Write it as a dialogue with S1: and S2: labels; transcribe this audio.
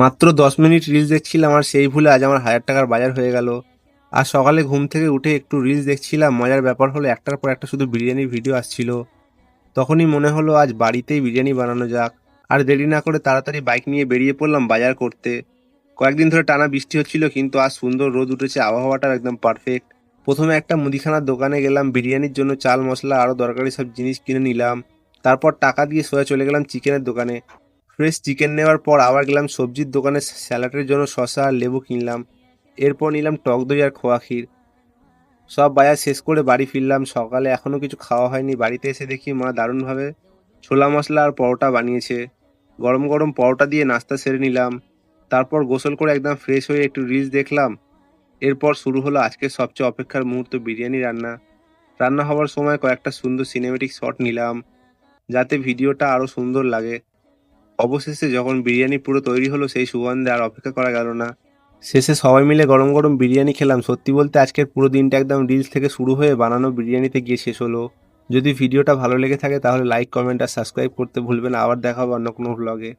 S1: মাত্র 10 minute reels দেখছিলাম আর সেই ভুলে আজ আমার 1000 টাকার বাজার হয়ে গেল। আর সকালে ঘুম থেকে উঠে একটু রিলস দেখছিলাম, মজার ব্যাপার হলো একটার পর একটা শুধু বিরিয়ানির ভিডিও আসছিল। তখনই মনে হলো আজ বাড়িতেই বিরিয়ানি বানানো যাক। আর দেরি না করে তাড়াতাড়ি বাইক নিয়ে বেরিয়ে পড়লাম বাজার করতে। কয়েকদিন ধরে টানা বৃষ্টি হচ্ছিল, কিন্তু আজ সুন্দর রোদ উঠেছে, আবহাওয়াটা একদম পারফেক্ট। প্রথমে একটা মুদিখানার দোকানে গেলাম, বিরিয়ানির জন্য চাল মশলা আরও দরকারি সব জিনিস কিনে নিলাম। তারপর টাকা দিয়ে সোজা চলে গেলাম চিকেনের দোকানে। ফ্রেশ চিকেন নেওয়ার পর আবার গেলাম সবজির দোকানে, স্যালাডের জন্য শসা আর লেবু কিনলাম। এরপর নিলাম টক দই আর খোয়া ক্ষীর। সব বাজার শেষ করে বাড়ি ফিরলাম। সকালে এখনো কিছু খাওয়া হয়নি, বাড়িতে এসে দেখি মা দারুণভাবে ছোলা মশলা আর পরোটা বানিয়েছে। গরম গরম পরোটা দিয়ে নাস্তা সেরে নিলাম। তারপর গোসল করে একদম ফ্রেশ হয়ে একটু রিলস দেখলাম। এরপর শুরু হলো আজকের সবচেয়ে অপেক্ষার মুহূর্ত, বিরিয়ানি রান্না। রান্না হওয়ার সময় কয়েকটা সুন্দর সিনেমেটিক শট নিলাম, যাতে ভিডিওটা আরো সুন্দর লাগে। অবশেষে যখন বিরিয়ানি পুরো তৈরি হলো, সেই সুগন্ধে আর অপেক্ষা করা গেল না। শেষে সবাই মিলে গরম গরম বিরিয়ানি খেলাম। সত্যি বলতে আজকের পুরো দিনটা একদম রিলস থেকে শুরু হয়ে বানানো বিরিয়ানিতে গিয়ে শেষ হলো। যদি ভিডিওটা ভালো লেগে থাকে তাহলে লাইক, কমেন্ট আর সাবস্ক্রাইব করতে ভুলবেন না। আবার দেখা হবে অন্য কোনো ব্লগে।